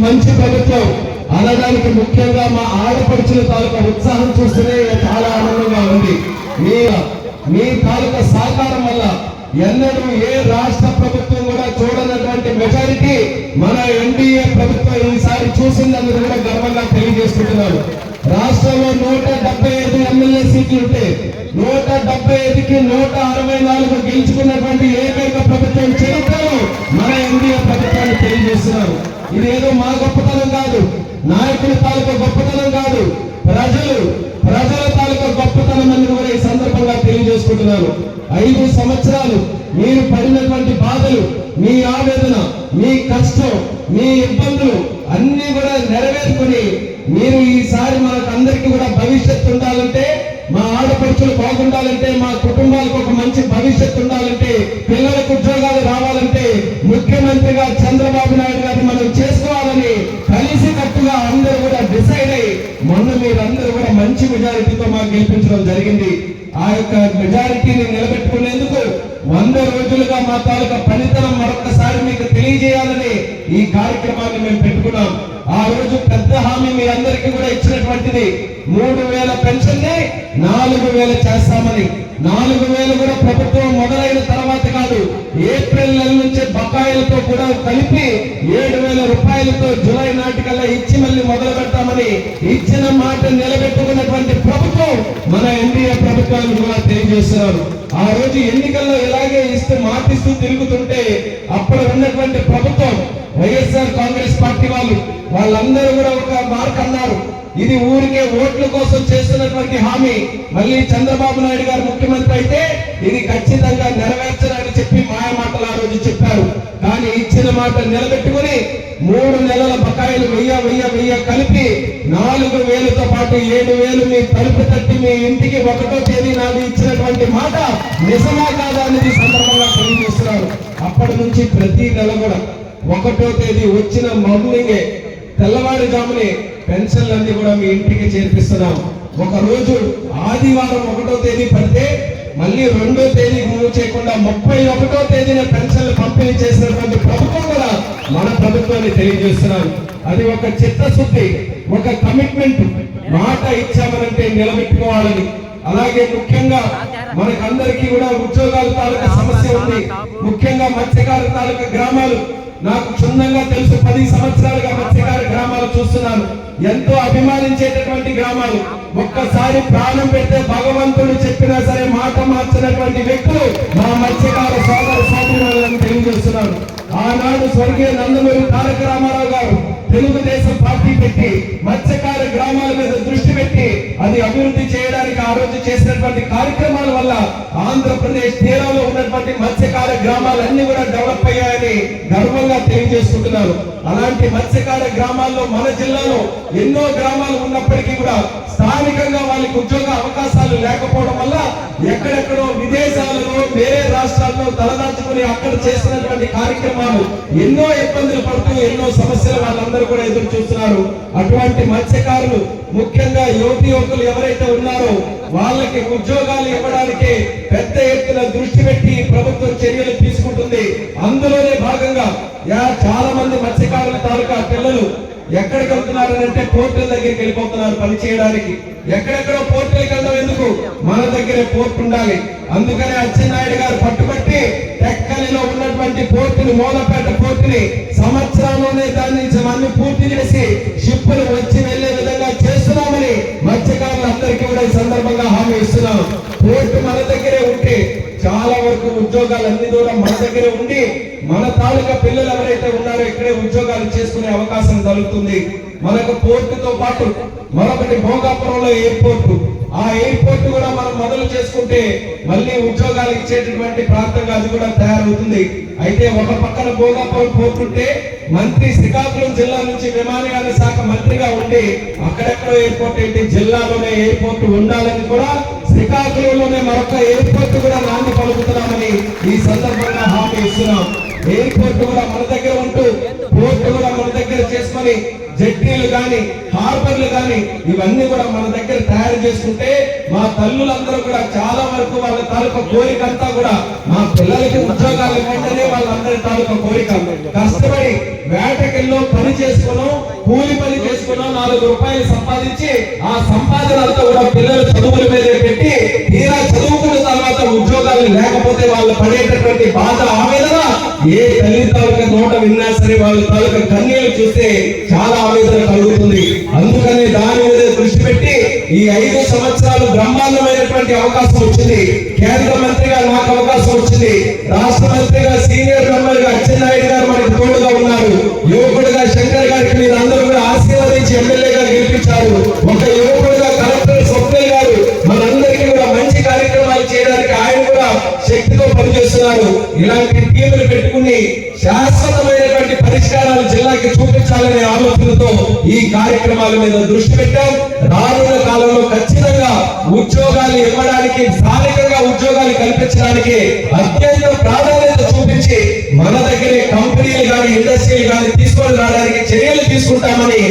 మంచి ప్రభుత్వం అనడానికి ముఖ్యంగా మా ఆడపడుచుల తాలూకా ఉత్సాహం చూస్తేనే చాలా ఆనందంగా ఉంది. మీ తాలూకా సహకారం వల్ల ఎన్నడూ ఏ రాష్ట్ర ప్రభుత్వం కూడా చూడనటువంటి మెజారిటీ మన ఎన్డీఏ ప్రభుత్వం ఈసారి చూసిందన్నది కూడా గర్వంగా తెలియజేసుకుంటున్నారు. రాష్ట్రంలో 175 ఎమ్మెల్యే సీట్లు ఉంటే 175కి 164 గెలుచుకున్నటువంటి ఏకైక ప్రభుత్వం చరిత్రలో మన ఎన్డీఏ ప్రభుత్వాన్ని తెలియజేస్తున్నారు. ఇది ఏదో మా గొప్పతనం కాదు, నాయకుల తాలూకా గొప్పతనం కాదు, ప్రజల తాలూకా గొప్పతనం అని కూడా ఈ సందర్భంగా తెలియజేసుకుంటున్నారు. 5 సంవత్సరాలు మీరు పడినటువంటి బాధలు, మీ ఆవేదన, మీ కష్టం, మీ ఇబ్బందులు అన్ని కూడా నెరవేర్చుకుని మీరు ఈసారి మనకు అందరికీ కూడా భవిష్యత్తు ఉండాలంటే, మా ఆడపడుచులు బాగుండాలంటే, మా కుటుంబాలకు ఒక మంచి భవిష్యత్తు ఉండాలంటే, పిల్లలకు ఉద్యోగాలు రావాలంటే ముఖ్యమంత్రిగా చంద్రబాబు నాయుడు గారిని మనం చేసుకోవాలని కలిసి కట్టుగా అందరూ కూడా డిసైడ్ అయ్యి మొన్న మీరందరూ కూడా మంచి మెజారిటీతో మాకు గెలిపించడం జరిగింది. ఆ యొక్క మెజారిటీని నిలబెట్టుకునేందుకు 100 రోజులుగా మా తాలూకా పనితనం మరొకసారి మీకు తెలియజేయాలని ఈ కార్యక్రమాన్ని మేము పెట్టుకున్నాం. ఆ రోజు పెద్ద హామీ మీ అందరికీ కూడా ఇచ్చినటువంటిది 3000 పెన్షన్ ని 4000 చేస్తామని. 4000 కూడా ప్రభుత్వం మొదలైన తర్వాత కాదు, ఏప్రిల్ నెల నుంచి బకాయిలతో కూడా కలిపి 7000 రూపాయలతో జూలై నాటికల్లా ఇచ్చి మళ్ళీ మొదలు పెడతామని ఇచ్చిన మాట నిలబెట్టుకున్నటువంటి ప్రభుత్వం మన ఎన్డీఏ ప్రభుత్వాన్ని కూడా తెలియజేస్తున్నారు. ఆ రోజు ఎన్నికల్లో ఇలాగే మాటిస్తూ తిరుగుతుంటే అప్పుడు ఉన్నటువంటి ప్రభుత్వం వైఎస్ఆర్ కాంగ్రెస్ పార్టీ వాళ్ళందరూ కూడా ఒక మార్క్ అన్నారు, ఇది ఊరికే ఓట్ల కోసం చేస్తున్నటువంటి హామీ, మళ్ళీ చంద్రబాబు నాయుడు గారు ముఖ్యమంత్రి అయితే ఇది ఖచ్చితంగా నెరవేర్చరని చెప్పి మాయ మాటలు ఆ రోజు చెప్పారు. కానీ ఇచ్చిన మాట నిలబెట్టుకుని 3 నెలల బకాయిలు 1000 కలిపి 4000తో పాటు 7000 మీ తలుపు తట్టి మీ ఇంటికి 1వ తేదీ నాడు ఇచ్చినటువంటి మాట నిజమా కాదా అనేది సందర్భంగా తెలియజేస్తున్నారు. అప్పటి నుంచి ప్రతి నెల కూడా 1వ తేదీ వచ్చిన మార్నింగే తెల్లవారుజామునే పెన్షన్లన్నీ కూడా మీ ఇంటికి చేర్పిస్తున్నాం. ఒక రోజు ఆదివారం 1వ తేదీ పడితే మళ్ళీ 2వ తేదీ మూవ్ చేయకుండా 31వ తేదీన పెన్షన్లు పంపిణీ చేసినటువంటి ప్రభుత్వం కూడా మన ప్రభుత్వాన్ని తెలియజేస్తున్నాం. అది ఒక చిత్తశుద్ధి, ఒక కమిట్మెంట్. మాట ఇచ్చామనంటే నిలబెట్టుకోవాలని. అలాగే ముఖ్యంగా మనకందరికీ కూడా ఉద్యోగాల తాలూకా సమస్య ఉంది. ముఖ్యంగా మత్స్యకారు తాలూకా గ్రామాలు నాకు క్షుణ్ణంగా తెలుసు. 10 సంవత్సరాలుగా మత్స్యకారు గ్రామాలు చూస్తున్నాను. ఎంతో అభిమానించేటటువంటి గ్రామాలు. ఒక్కసారి ప్రాణం పెడితే భగవంతుడు చెప్పినా సరే మాట మార్చినటువంటి వ్యక్తులు మా మత్స్యకార సోదర సోదరులను తెలియజేస్తున్నారు. ఆనాడు స్వర్గీయ నందమూరి తారక రామారావు గారు తెలుగుదేశం పార్టీ పెట్టి మత్స్యకార గ్రామాల మీద దృష్టి పెట్టి అది అభివృద్ధి చేయడానికి ఆ రోజు చేసినటువంటి కార్యక్రమాల వల్ల ఆంధ్రప్రదేశ్ తీరంలో ఉన్నటువంటి మత్స్యకార గ్రామాలన్నీ కూడా డెవలప్ అయ్యాయని గర్వంగా తెలియజేసుకుంటున్నారు. అలాంటి మత్స్యకార గ్రామాల్లో మన జిల్లాలో ఎన్నో గ్రామాలు ఉన్నప్పటికీ కూడా స్థానికంగా వాళ్ళకి ఉద్యోగ అవకాశాలు లేకపోవడం వల్ల ఎక్కడెక్కడో విదేశాలలో వేరే రాష్ట్రాల్లో తలదాచుకుని అక్కడ చేస్తున్నటువంటి కార్యక్రమాలు ఎన్నో ఇబ్బందులు పడుతూ ఎన్నో సమస్యలు వాళ్ళందరూ కూడా ఎదురు చూస్తున్నారు. అటువంటి మత్స్యకారులు ముఖ్యంగా యువకులు ఎవరైతే ఉన్నారో వాళ్ళకి ఉద్యోగాలు ఇవ్వడానికి పెద్ద ఎత్తున దృష్టి పెట్టి ప్రభుత్వం చర్యలు తీసుకుంటుంది. అందులోనే భాగంగా చాలా మంది మత్స్యకారుల తాలూకా పిల్లలు ఎక్కడికి వెళ్తున్నారు అంటే పోర్టుల దగ్గరికి వెళ్ళిపోతున్నారు పని చేయడానికి. ఎక్కడెక్కడో పోర్టులకు వెళ్ళడం ఎందుకు, మన దగ్గరే పోర్టు ఉండాలి. అందుకనే అచ్చెన్నాయుడు గారు పట్టుబట్టి టెక్కలిలో ఉన్నటువంటి పోర్టుని, మూలపేట పోర్టుని సంవత్సరంలోనే దాన్ని అన్ని పూర్తి చేసి షిప్పులు వచ్చి వెళ్లే విధంగా చేస్తున్నామని మత్స్యకారులందరికీ కూడా ఈ సందర్భంగా హామీ ఇస్తున్నాం. పోర్టు మన దగ్గరే ఉంటే చాలా వరకు ఉద్యోగాలు అన్ని దూరం మన దగ్గరే ఉండి మన తాలూకా పిల్లలు ఎవరైతే ఉన్నారో ఇక్కడే ఉద్యోగాలు చేసుకునే అవకాశం కలుగుతుంది. మనకు పోర్టుతో పాటు మరొకటి భోగాపురంలో ఎయిర్పోర్టు. ఆ ఎయిర్పోర్ట్ కూడా మనం మొదలు చేసుకుంటే మళ్ళీ ఉద్యోగాలు ఇచ్చేటటువంటి ప్రాంతంగా అది కూడా తయారవుతుంది. అయితే ఒక పక్కన భోగాపురం పోర్టు ఉంటే మంత్రి శ్రీకాకుళం జిల్లా నుంచి విమానయాన శాఖ మంత్రిగా ఉండి అక్కడెక్కడో ఎయిర్పోర్ట్ ఏంటి, జిల్లాలోనే ఎయిర్పోర్ట్ ఉండాలని కూడా శ్రీకాకుళంలోనే మరొక ఎయిర్పోర్ట్ కూడా నాంది పలుకుతున్నామని ఈ సందర్భంగా హామీ ఇస్తున్నాం. ఎయిర్పోర్ట్ కూడా మన దగ్గర ఉంటూ పోర్టు కూడా మన దగ్గర చేసుకొని జెట్టీలు గాని హార్బర్లు గాని ఇవన్నీ కూడా మన దగ్గర తయారు చేసుకుంటే మా తల్లులందరూ కూడా చాలా వరకు వాళ్ళ తాలూకా కోరిక అంతా కూడా మా పిల్లలకి ఉద్యోగాలు ఇవ్వండి వాళ్ళందరి తాలూకా కోరిక. కష్టపడి వేటకెళ్ళో పని చేసుకోనో కూలి పని చేసుకున్నా 4 రూపాయలు సంపాదించి ఆ సంపాదన అంతా కూడా పిల్లల చదువుల మీదే పెట్టి తీరా చదువుకున్న తర్వాత ఉద్యోగాలు లేకపోతే వాళ్ళు పడేటటువంటి బాధ ఆవేదన ఏ తల్లి తాలూకా నోట విన్నా సరే వాళ్ళ తాలూకా కన్నీళ్లు చూస్తే చాలా ఆవేదన కలుగుతుంది. అందుకని దాని మీద దృష్టి పెట్టి ఈ 5 సంవత్సరాలు బ్రహ్మాండమైనటువంటి అవకాశం వచ్చింది. కేంద్ర మంత్రిగా నాకు అవకాశం వచ్చింది. రాష్ట్ర మంత్రిగా సీనియర్ మెంబర్గా అచ్చెన్నాయుడు గారు మనకు తోడుగా ఉన్నారు. యువకుడుగా శంకర్ గారికి మీరు అందరూ కూడా ఆశీర్వదించి ఎమ్మెల్యేగా గెలిపించారు. ఒక యువకుడుగా కలెక్టర్ స్వప్నల్ గారు మనందరికీ కూడా మంచి కార్యక్రమాలు చేయడానికి ఆయన కూడా శక్తితో పనిచేస్తున్నారు. ఇలాంటి టీములు పెట్టుకుని శాశ్వతమైనటువంటి పరిష్కారాలు జిల్లాకి చూపించాలనే ఆలోచనతో ఈ కార్యక్రమాల మీద దృష్టి పెట్టాం. రానున్న కాలంలో ఖచ్చితంగా ఉద్యోగాలు ఇవ్వడానికి, స్థానికంగా ఉద్యోగాలు కల్పించడానికి అత్యంత ప్రాధాన్యత చూపించి మన దగ్గరే కంపెనీలు కానీ ఇండస్ట్రీలు కానీ తీసుకొని రావడానికి చర్యలు తీసుకుంటామని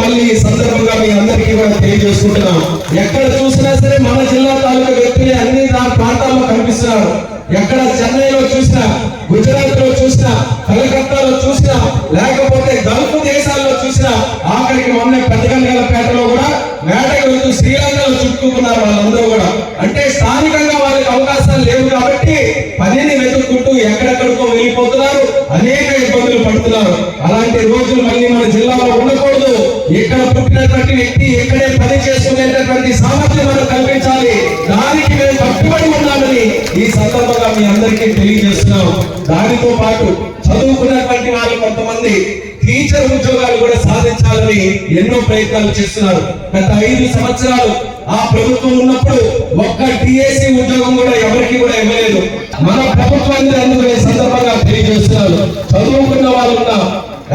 మళ్ళీ ఈ సందర్భంగా మీ అందరికీ కూడా తెలియజేసుకుంటున్నాం. ఎక్కడ చూసినా సరే మన జిల్లా తాలూకా వ్యక్తులే అన్ని ప్రాంతాల్లో కనిపిస్తున్నారు. ఎక్కడ చెన్నైలో చూసినా, గుజరాత్ లో చూసినా, కలకత్తాలో చూసినా, లేకపోతే గల్ఫ్ దేశాల్లో చూసినా, ఆఖరికి మొన్న పెద్దగంగలపేటలో కూడా వేటకు వెళ్తూ శ్రీలంకలో చుట్టుకున్నారు వాళ్ళందరూ కూడా. అంటే స్థానికంగా వాళ్ళకి అవకాశాలు లేవు కాబట్టి పనిని వెతుక్కుంటూ ఎక్కడెక్కడికో వెళ్ళిపోతున్నారు, అనేక ఇబ్బందులు పడుతున్నారు. అలాంటి రోజులు మళ్ళీ మన జిల్లాలో ఉండకూడదు. ఇక్కడ పుట్టినటువంటి వ్యక్తి ఇక్కడే పని చేసుకునేటటువంటి సామర్థ్యం మనం కల్పించాలి. దానికి మేము కట్టుబడి ఉన్నామని ఈ సందర్భంగా మీ అందరికీ తెలియజేస్తున్నాం. దానితో పాటు చదువుకున్నటువంటి వాళ్ళు కొంతమంది టీచర్ ఉద్యోగాలు కూడా సాధించాలని ఎన్నో ప్రయత్నాలు చేస్తున్నారు. గత 5 సంవత్సరాలు ఆ ప్రభుత్వం ఉన్నప్పుడు ఒక్క టీఏసీ ఉద్యోగం కూడా ఎవరికి కూడా ఇవ్వలేదు. మన ప్రభుత్వాన్ని అందుకు ఈ సందర్భంగా తెలియజేస్తున్నారు. చదువుకున్న వాళ్ళు ఉన్నా,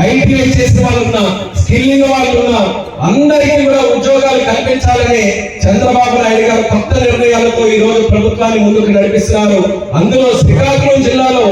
ఐటీఐ చేసిన వాళ్ళు ఉన్నా, స్కిల్లింగ్ వాళ్ళు ఉన్నా, అందరికీ కూడా ఉద్యోగాలు కల్పించాలని చంద్రబాబు నాయుడు గారు కొత్త నిర్ణయాలతో ఈ రోజు ప్రభుత్వాన్ని ముందుకు నడిపిస్తున్నారు. అందులో శ్రీకాకుళం జిల్లాలో